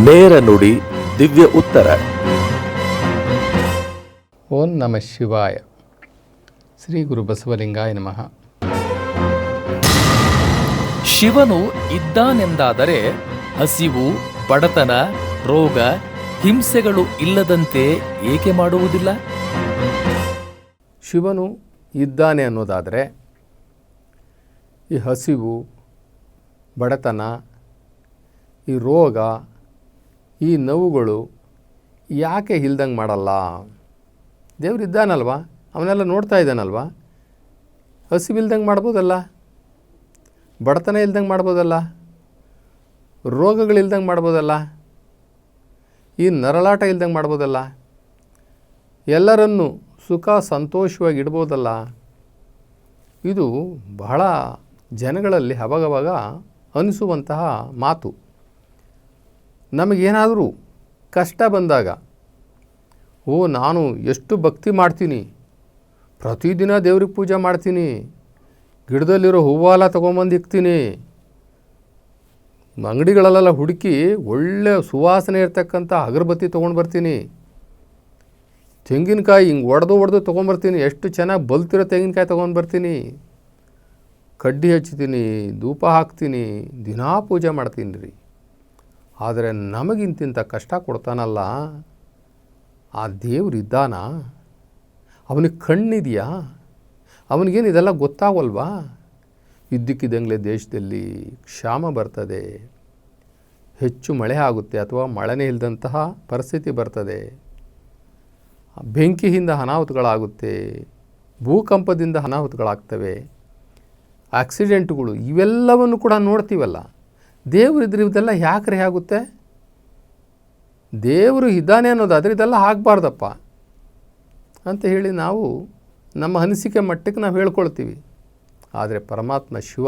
ನೇರ ನುಡಿ ದಿವ್ಯ ಉತ್ತರ. ಓಂ ನಮಃ ಶಿವಾಯ. ಶ್ರೀ ಗುರು ಬಸವಲಿಂಗಾಯ ನಮಃ. ಶಿವನು ಇದ್ದಾನೆಂದಾದರೆ ಹಸಿವು, ಬಡತನ, ರೋಗ, ಹಿಂಸೆಗಳು ಇಲ್ಲದಂತೆ ಏಕೆ ಮಾಡುವುದಿಲ್ಲ? ಶಿವನು ಇದ್ದಾನೆ ಅನ್ನೋದಾದರೆ ಈ ಹಸಿವು, ಬಡತನ, ಈ ರೋಗ, ಈ ನೋವುಗಳು ಯಾಕೆ ಇಲ್ದಂಗೆ ಮಾಡಲ್ಲ? ದೇವ್ರು ಇದ್ದಾನಲ್ವ, ಅವನೆಲ್ಲ ನೋಡ್ತಾ ಇದ್ದಾನಲ್ವ. ಹಸಿವಿಲ್ದಂಗೆ ಮಾಡ್ಬೋದಲ್ಲ, ಬಡತನ ಇಲ್ದಂಗೆ ಮಾಡ್ಬೋದಲ್ಲ, ರೋಗಗಳಿಲ್ದಂಗೆ ಮಾಡ್ಬೋದಲ್ಲ, ಈ ನರಳಾಟ ಇಲ್ದಂಗೆ ಮಾಡ್ಬೋದಲ್ಲ, ಎಲ್ಲರನ್ನೂ ಸುಖ ಸಂತೋಷವಾಗಿ ಇಡ್ಬೋದಲ್ಲ. ಇದು ಬಹಳ ಜನಗಳಲ್ಲಿ ಅವಾಗವಾಗ ಅನಿಸುವಂತಹ ಮಾತು. ನಮಗೇನಾದರೂ ಕಷ್ಟ ಬಂದಾಗ, ನಾನು ಎಷ್ಟು ಭಕ್ತಿ ಮಾಡ್ತೀನಿ, ಪ್ರತಿದಿನ ದೇವ್ರಿಗೆ ಪೂಜೆ ಮಾಡ್ತೀನಿ, ಗಿಡದಲ್ಲಿರೋ ಹೂವೆಲ್ಲ ತೊಗೊಂಬಂದು ಇಕ್ತೀನಿ, ಅಂಗಡಿಗಳಲ್ಲೆಲ್ಲ ಹುಡುಕಿ ಒಳ್ಳೆ ಸುವಾಸನೆ ಇರ್ತಕ್ಕಂಥ ಅಗರಬತ್ತಿ ತೊಗೊಂಡು ಬರ್ತೀನಿ, ತೆಂಗಿನಕಾಯಿ ಹಿಂಗೆ ಒಡೆದು ತೊಗೊಂಬರ್ತೀನಿ, ಎಷ್ಟು ಚೆನ್ನಾಗಿ ಬಲ್ತಿರೋ ತೆಂಗಿನಕಾಯಿ ತೊಗೊಂಡು ಬರ್ತೀನಿ, ಕಡ್ಡಿ ಹಚ್ತೀನಿ, ಧೂಪ ಹಾಕ್ತೀನಿ, ದಿನಾ ಪೂಜೆ ಮಾಡ್ತೀನಿ ರೀ. ಆದರೆ ನಮಗಿಂತಿಂಥ ಕಷ್ಟ ಕೊಡ್ತಾನಲ್ಲ ಆ ದೇವ್ರು ಇದ್ದಾನ? ಅವನಿಗೆ ಕಣ್ಣಿದೆಯಾ? ಅವನಿಗೇನು ಇದೆಲ್ಲ ಗೊತ್ತಾಗಲ್ವಾ? ಇದ್ದಕ್ಕಿದ್ದಂಗೆ ದೇಶದಲ್ಲಿ ಕ್ಷಾಮ ಬರ್ತದೆ, ಹೆಚ್ಚು ಮಳೆ ಆಗುತ್ತೆ ಅಥವಾ ಮಳೆನೇ ಇಲ್ಲದಂತಹ ಪರಿಸ್ಥಿತಿ ಬರ್ತದೆ, ಬೆಂಕಿಯಿಂದ ಅನಾಹುತಗಳಾಗುತ್ತೆ, ಭೂಕಂಪದಿಂದ ಅನಾಹುತಗಳಾಗ್ತವೆ, ಆಕ್ಸಿಡೆಂಟ್ಗಳು, ಇವೆಲ್ಲವನ್ನು ಕೂಡ ನೋಡ್ತೀವಲ್ಲ. ದೇವರು ಇದ್ರೆ ಇದೆಲ್ಲ ಯಾಕ್ರೆ ಆಗುತ್ತೆ? ದೇವರು ಇದ್ದಾನೆ ಅನ್ನೋದಾದರೆ ಇದೆಲ್ಲ ಆಗಬಾರ್ದಪ್ಪ ಅಂತ ಹೇಳಿ ನಾವು ನಮ್ಮ ಅನಿಸಿಕೆ ಮಟ್ಟಕ್ಕೆ ನಾವು ಹೇಳ್ಕೊಳ್ತೀವಿ. ಆದರೆ ಪರಮಾತ್ಮ ಶಿವ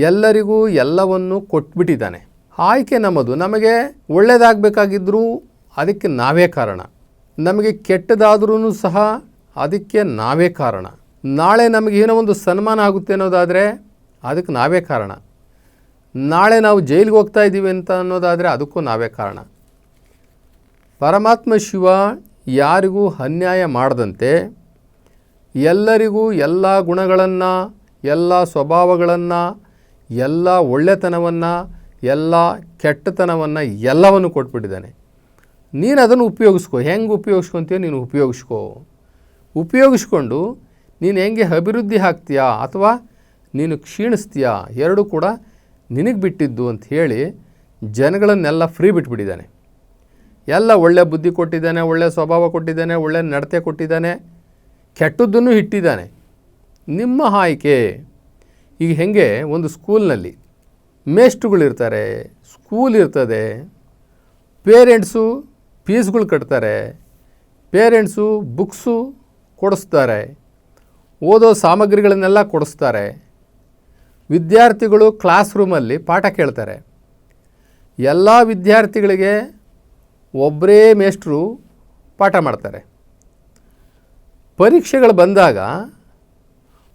ಎಲ್ಲರಿಗೂ ಎಲ್ಲವನ್ನು ಕೊಟ್ಬಿಟ್ಟಿದ್ದಾನೆ. ಆಯ್ಕೆ ನಮ್ಮದು. ನಮಗೆ ಒಳ್ಳೆಯದಾಗಬೇಕಾಗಿದ್ದರೂ ಅದಕ್ಕೆ ನಾವೇ ಕಾರಣ, ನಮಗೆ ಕೆಟ್ಟದಾದ್ರೂ ಸಹ ಅದಕ್ಕೆ ನಾವೇ ಕಾರಣ. ನಾಳೆ ನಮಗೇನೋ ಒಂದು ಸನ್ಮಾನ ಆಗುತ್ತೆ ಅನ್ನೋದಾದರೆ ಅದಕ್ಕೆ ನಾವೇ ಕಾರಣ. ನಾಳೆ ನಾವು ಜೈಲಿಗೆ ಹೋಗ್ತಾ ಇದ್ದೀವಿ ಅಂತ ಅನ್ನೋದಾದರೆ ಅದಕ್ಕೂ ನಾವೇ ಕಾರಣ. ಪರಮಾತ್ಮ ಶಿವ ಯಾರಿಗೂ ಅನ್ಯಾಯ ಮಾಡದಂತೆ ಎಲ್ಲರಿಗೂ ಎಲ್ಲ ಗುಣಗಳನ್ನು, ಎಲ್ಲ ಸ್ವಭಾವಗಳನ್ನು, ಎಲ್ಲ ಒಳ್ಳೆತನವನ್ನು, ಎಲ್ಲ ಕೆಟ್ಟತನವನ್ನು ಎಲ್ಲವನ್ನು ಕೊಟ್ಬಿಟ್ಟಿದ್ದಾನೆ. ನೀನು ಅದನ್ನು ಉಪಯೋಗಿಸ್ಕೊ. ಹೆಂಗೆ ಉಪಯೋಗಿಸ್ಕೊತೀಯೋ ನೀನು ಉಪಯೋಗಿಸ್ಕೊಂಡು ನೀನು ಹೆಂಗೆ ಅಭಿವೃದ್ಧಿ ಆಗ್ತೀಯಾ ಅಥವಾ ನೀನು ಕ್ಷೀಣಿಸ್ತೀಯಾ, ಎರಡೂ ಕೂಡ ನಿನಗೆ ಬಿಟ್ಟಿದ್ದು ಅಂತ ಹೇಳಿ ಜನಗಳನ್ನೆಲ್ಲ ಫ್ರೀ ಬಿಟ್ಬಿಟ್ಟಿದ್ದಾನೆ. ಎಲ್ಲ ಒಳ್ಳೆ ಬುದ್ಧಿ ಕೊಟ್ಟಿದ್ದಾನೆ, ಒಳ್ಳೆ ಸ್ವಭಾವ ಕೊಟ್ಟಿದ್ದಾನೆ, ಒಳ್ಳೆ ನಡತೆ ಕೊಟ್ಟಿದ್ದಾನೆ, ಕೆಟ್ಟದ್ದನ್ನು ಇಟ್ಟಿದ್ದಾನೆ. ನಿಮ್ಮ ಆಯ್ಕೆ. ಈಗ ಹೆಂಗೆ ಒಂದು ಸ್ಕೂಲ್ನಲ್ಲಿ ಮೇಸ್ಟ್ರುಗಳಿರ್ತಾರೆ, ಸ್ಕೂಲ್ ಇರ್ತದೆ, ಪೇರೆಂಟ್ಸು ಫೀಸ್ಗಳು ಕಟ್ತಾರೆ, ಪೇರೆಂಟ್ಸು ಬುಕ್ಸು ಕೊಡಿಸ್ತಾರೆ, ಓದೋ ಸಾಮಗ್ರಿಗಳನ್ನೆಲ್ಲ ಕೊಡಿಸ್ತಾರೆ, ವಿದ್ಯಾರ್ಥಿಗಳು ಕ್ಲಾಸ್ ರೂಮಲ್ಲಿ ಪಾಠ ಕೇಳ್ತಾರೆ. ಎಲ್ಲ ವಿದ್ಯಾರ್ಥಿಗಳಿಗೆ ಒಬ್ಬರೇ ಮೇಷ್ಟ್ರು ಪಾಠ ಮಾಡ್ತಾರೆ. ಪರೀಕ್ಷೆಗಳು ಬಂದಾಗ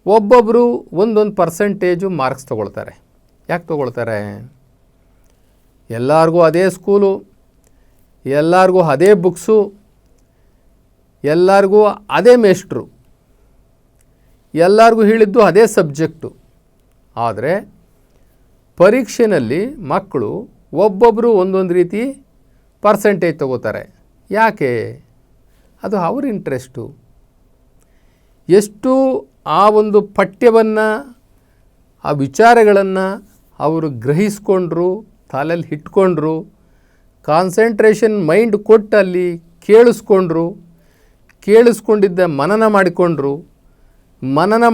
ಒಬ್ಬೊಬ್ಬರು ಒಂದೊಂದು ಪರ್ಸೆಂಟೇಜು ಮಾರ್ಕ್ಸ್ ತೊಗೊಳ್ತಾರೆ. ಯಾಕೆ ತೊಗೊಳ್ತಾರೆ? ಎಲ್ಲರಿಗೂ ಅದೇ ಸ್ಕೂಲು, ಎಲ್ಲರಿಗೂ ಅದೇ ಬುಕ್ಸು, ಎಲ್ಲರಿಗೂ ಅದೇ ಮೇಷ್ಟ್ರು, ಎಲ್ಲರಿಗೂ ಹೇಳಿದ್ದು ಅದೇ ಸಬ್ಜೆಕ್ಟು. ಆದರೆ ಪರೀಕ್ಷೆಯಲ್ಲಿ ಮಕ್ಕಳು ಒಬ್ಬೊಬ್ಬರು ಒಂದೊಂದು ರೀತಿ ಪರ್ಸೆಂಟೇಜ್ ತಗೋತಾರೆ. ಯಾಕೆ? ಅದು ಅವ್ರ ಇಂಟ್ರೆಸ್ಟು. ಎಷ್ಟು ಆ ಒಂದು ಪಠ್ಯವನ್ನು, ಆ ವಿಚಾರಗಳನ್ನು ಅವರು ಗ್ರಹಿಸ್ಕೊಂಡ್ರು, ತಲೆಯಲ್ಲಿ ಇಟ್ಕೊಂಡ್ರು, ಕಾನ್ಸಂಟ್ರೇಷನ್ ಮೈಂಡ್ ಕೊಟ್ಟು ಅಲ್ಲಿ ಕೇಳಿಸ್ಕೊಂಡಿದ್ದ ಮನನ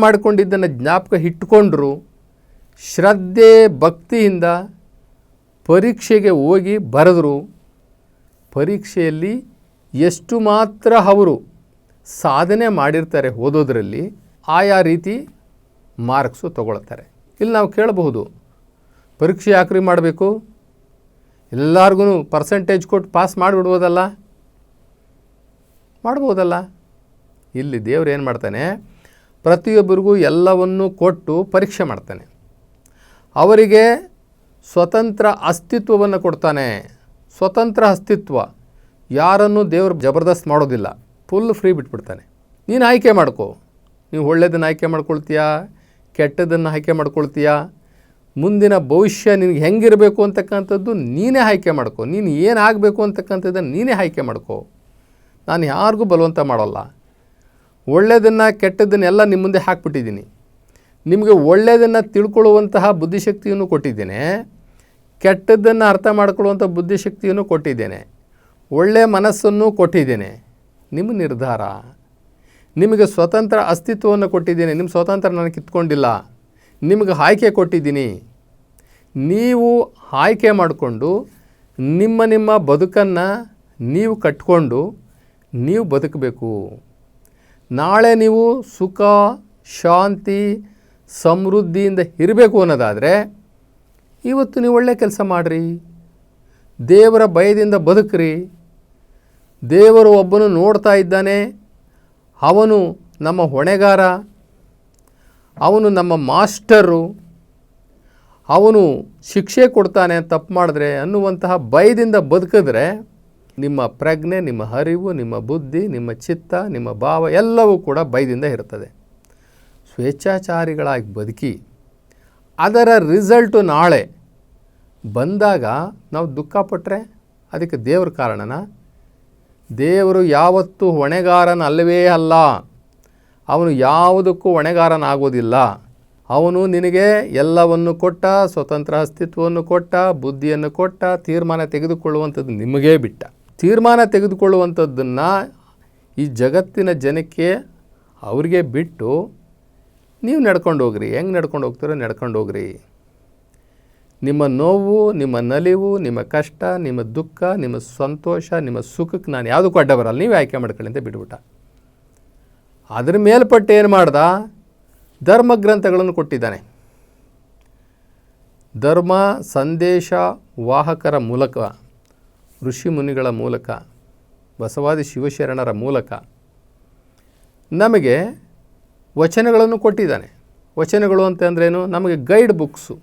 ಮಾಡಿಕೊಂಡಿದ್ದನ್ನು ಜ್ಞಾಪಕ ಇಟ್ಕೊಂಡ್ರು, ಶ್ರದ್ಧೆ ಭಕ್ತಿಯಿಂದ ಪರೀಕ್ಷೆಗೆ ಹೋಗಿ ಬರೆದರು. ಪರೀಕ್ಷೆಯಲ್ಲಿ ಎಷ್ಟು ಮಾತ್ರ ಅವರು ಸಾಧನೆ ಮಾಡಿರ್ತಾರೆ ಓದೋದ್ರಲ್ಲಿ, ಆಯಾ ರೀತಿ ಮಾರ್ಕ್ಸು ತಗೊಳ್ತಾರೆ. ಇಲ್ಲಿ ನಾವು ಕೇಳಬಹುದು, ಪರೀಕ್ಷೆ ಯಾಕ್ರಿ ಮಾಡಬೇಕು? ಎಲ್ಲರಿಗೂ ಪರ್ಸೆಂಟೇಜ್ ಕೊಟ್ಟು ಪಾಸ್ ಮಾಡಿಬಿಡ್ಬೋದಲ್ಲ? ಮಾಡ್ಬೋದಲ್ಲ. ಇಲ್ಲಿ ದೇವ್ರು ಏನು ಮಾಡ್ತಾನೆ, ಪ್ರತಿಯೊಬ್ಬರಿಗೂ ಎಲ್ಲವನ್ನೂ ಕೊಟ್ಟು ಪರೀಕ್ಷೆ ಮಾಡ್ತಾನೆ. ಅವರಿಗೆ ಸ್ವತಂತ್ರ ಅಸ್ತಿತ್ವವನ್ನು ಕೊಡ್ತಾನೆ, ಸ್ವತಂತ್ರ ಅಸ್ತಿತ್ವ. ಯಾರನ್ನು ದೇವರು ಜಬರ್ದಸ್ತ್ ಮಾಡೋದಿಲ್ಲ, ಫುಲ್ ಫ್ರೀ ಬಿಟ್ಬಿಡ್ತಾನೆ. ನೀನು ಆಯ್ಕೆ ಮಾಡ್ಕೋ. ನೀವು ಒಳ್ಳೆಯದನ್ನು ಆಯ್ಕೆ ಮಾಡ್ಕೊಳ್ತೀಯಾ, ಕೆಟ್ಟದನ್ನು ಆಯ್ಕೆ ಮಾಡ್ಕೊಳ್ತೀಯಾ, ಮುಂದಿನ ಭವಿಷ್ಯ ನಿನಗೆ ಹೆಂಗಿರಬೇಕು ಅಂತಕ್ಕಂಥದ್ದು ನೀನೇ ಆಯ್ಕೆ ಮಾಡ್ಕೋ. ನೀನು ಏನು ಆಗಬೇಕು ಅಂತಕ್ಕಂಥದ್ದನ್ನು ನೀನೇ ಆಯ್ಕೆ ಮಾಡ್ಕೋ. ನಾನು ಯಾರಿಗೂ ಬಲವಂತ ಮಾಡೋಲ್ಲ. ಒಳ್ಳೆಯದನ್ನು ಕೆಟ್ಟದ್ದನ್ನೆಲ್ಲ ನಿಮ್ಮ ಮುಂದೆ ಹಾಕ್ಬಿಟ್ಟಿದ್ದೀನಿ. ನಿಮಗೆ ಒಳ್ಳೆಯದನ್ನು ತಿಳ್ಕೊಳ್ಳುವಂತಹ ಬುದ್ಧಿಶಕ್ತಿಯನ್ನು ಕೊಟ್ಟಿದ್ದೇನೆ, ಕೆಟ್ಟದ್ದನ್ನು ಅರ್ಥ ಮಾಡ್ಕೊಳ್ಳುವಂಥ ಬುದ್ಧಿಶಕ್ತಿಯನ್ನು ಕೊಟ್ಟಿದ್ದೇನೆ, ಒಳ್ಳೆಯ ಮನಸ್ಸನ್ನು ಕೊಟ್ಟಿದ್ದೇನೆ. ನಿಮ್ಮ ನಿರ್ಧಾರ. ನಿಮಗೆ ಸ್ವತಂತ್ರ ಅಸ್ತಿತ್ವವನ್ನು ಕೊಟ್ಟಿದ್ದೇನೆ. ನಿಮ್ಮ ಸ್ವತಂತ್ರ ನಾನು ಕಿತ್ಕೊಂಡಿಲ್ಲ, ನಿಮಗೆ ಆಯ್ಕೆ ಕೊಟ್ಟಿದ್ದೀನಿ. ನೀವು ಆಯ್ಕೆ ಮಾಡಿಕೊಂಡು ನಿಮ್ಮ ಬದುಕನ್ನು ನೀವು ಕಟ್ಕೊಂಡು ನೀವು ಬದುಕಬೇಕು. ನಾಳೆ ನೀವು ಸುಖ, ಶಾಂತಿ, ಸಮೃದ್ಧಿಯಿಂದ ಇರಬೇಕು ಅನ್ನೋದಾದರೆ ಇವತ್ತು ನೀವು ಒಳ್ಳೆಯ ಕೆಲಸ ಮಾಡಿರಿ, ದೇವರ ಭಯದಿಂದ ಬದುಕ್ರಿ. ದೇವರು ಒಬ್ಬನು ನೋಡ್ತಾ ಇದ್ದಾನೆ, ಅವನು ನಮ್ಮ ಹೊಣೆಗಾರ, ಅವನು ನಮ್ಮ ಮಾಸ್ಟರು, ಅವನು ಶಿಕ್ಷೆ ಕೊಡ್ತಾನೆ ತಪ್ಪು ಮಾಡಿದ್ರೆ ಅನ್ನುವಂತಹ ಭಯದಿಂದ ಬದುಕಿದ್ರೆ ನಿಮ್ಮ ಪ್ರಜ್ಞೆ, ನಿಮ್ಮ ಅರಿವು, ನಿಮ್ಮ ಬುದ್ಧಿ, ನಿಮ್ಮ ಚಿತ್ತ, ನಿಮ್ಮ ಭಾವ ಎಲ್ಲವೂ ಕೂಡ ಭಯದಿಂದ ಇರ್ತದೆ. ಸ್ವೇಚ್ಛಾಚಾರಿಗಳಾಗಿ ಬದುಕಿ ಅದರ ರಿಸಲ್ಟು ನಾಳೆ ಬಂದಾಗ ನಾವು ದುಃಖಪಟ್ಟರೆ ಅದಕ್ಕೆ ದೇವ್ರ ಕಾರಣನ? ದೇವರು ಯಾವತ್ತೂ ಹೊಣೆಗಾರನಲ್ಲವೇ ಅಲ್ಲ. ಅವನು ಯಾವುದಕ್ಕೂ ಹೊಣೆಗಾರನಾಗೋದಿಲ್ಲ. ಅವನು ನಿನಗೆ ಎಲ್ಲವನ್ನು ಕೊಟ್ಟ, ಸ್ವತಂತ್ರ ಅಸ್ತಿತ್ವವನ್ನು ಕೊಟ್ಟ, ಬುದ್ಧಿಯನ್ನು ಕೊಟ್ಟ, ತೀರ್ಮಾನ ತೆಗೆದುಕೊಳ್ಳುವಂಥದ್ದು ನಿಮಗೇ ಬಿಟ್ಟ. ತೀರ್ಮಾನ ತೆಗೆದುಕೊಳ್ಳುವಂಥದ್ದನ್ನು ಈ ಜಗತ್ತಿನ ಜನಕ್ಕೆ ಅವ್ರಿಗೆ ಬಿಟ್ಟು ನೀವು ನಡ್ಕೊಂಡು ಹೋಗ್ರಿ. ಹೆಂಗೆ ನಡ್ಕೊಂಡು ಹೋಗ್ತೀರೋ ನಡ್ಕೊಂಡು ಹೋಗ್ರಿ. ನಿಮ್ಮ ನೋವು, ನಿಮ್ಮ ನಲಿವು, ನಿಮ್ಮ ಕಷ್ಟ, ನಿಮ್ಮ ದುಃಖ, ನಿಮ್ಮ ಸಂತೋಷ, ನಿಮ್ಮ ಸುಖಕ್ಕೆ ನಾನು ಯಾವುದಕ್ಕೂ ಅಡ್ಡ ಬರಲ್ಲ, ನೀವು ಆಯ್ಕೆ ಮಾಡ್ಕೊಳ್ಳಿ ಅಂತ ಬಿಟ್ಬಿಟ್ಟ. ಅದ್ರ ಮೇಲ್ಪಟ್ಟು ಏನು ಮಾಡ್ದ? ಧರ್ಮಗ್ರಂಥಗಳನ್ನು ಕೊಟ್ಟಿದ್ದಾನೆ. ಧರ್ಮ ಸಂದೇಶ ವಾಹಕರ ಮೂಲಕ, ಋಷಿ ಮುನಿಗಳ ಮೂಲಕ, ಬಸವಾದಿ ಶಿವಶರಣರ ಮೂಲಕ ನಮಗೆ ವಚನಗಳನ್ನು ಕೊಟ್ಟಿದ್ದಾನೆ. ವಚನಗಳು ಅಂತಂದ್ರೇನು? ನಮಗೆ ಗೈಡ್ ಬುಕ್ಸು,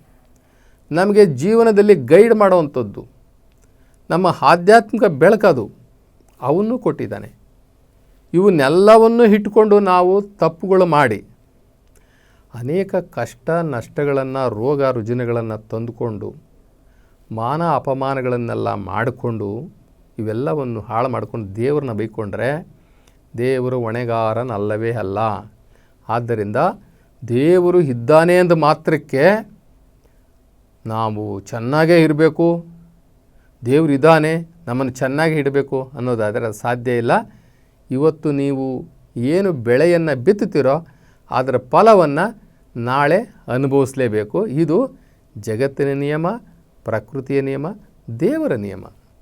ನಮಗೆ ಜೀವನದಲ್ಲಿ ಗೈಡ್ ಮಾಡೋವಂಥದ್ದು, ನಮ್ಮ ಆಧ್ಯಾತ್ಮಿಕ ಬೆಳಕದು, ಅವನ್ನು ಕೊಟ್ಟಿದ್ದಾನೆ. ಇವನ್ನೆಲ್ಲವನ್ನು ಇಟ್ಕೊಂಡು ನಾವು ತಪ್ಪುಗಳು ಮಾಡಿ ಅನೇಕ ಕಷ್ಟ ನಷ್ಟಗಳನ್ನು, ರೋಗ ರುಜಿನಗಳನ್ನು ತಂದುಕೊಂಡು ಮಾನ ಅಪಮಾನಗಳನ್ನೆಲ್ಲ ಮಾಡಿಕೊಂಡು ಇವೆಲ್ಲವನ್ನು ಹಾಳು ಮಾಡಿಕೊಂಡು ದೇವ್ರನ್ನ ಬೈಕೊಂಡ್ರೆ ದೇವರು ಹೊಣೆಗಾರನಲ್ಲವೇ ಅಲ್ಲ. ಆದ್ದರಿಂದ ದೇವರು ಇದ್ದಾನೆ ಅಂದ ಮಾತ್ರಕ್ಕೆ ನಾವು ಚೆನ್ನಾಗೇ ಇರಬೇಕು, ದೇವರು ಇದ್ದಾನೆ ನಮ್ಮನ್ನು ಚೆನ್ನಾಗಿ ಇಡಬೇಕು ಅನ್ನೋದಾದರೆ ಅದು ಸಾಧ್ಯ ಇಲ್ಲ. ಇವತ್ತು ನೀವು ಏನು ಬೆಳೆಯನ್ನು ಬಿತ್ತುತ್ತೀರೋ ಅದರ ಫಲವನ್ನು ನಾಳೆ ಅನುಭವಿಸಲೇಬೇಕು. ಇದು ಜಗತ್ತಿನ ನಿಯಮ, ಪ್ರಕೃತಿಯ ನಿಯಮ, ದೇವರ ನಿಯಮ.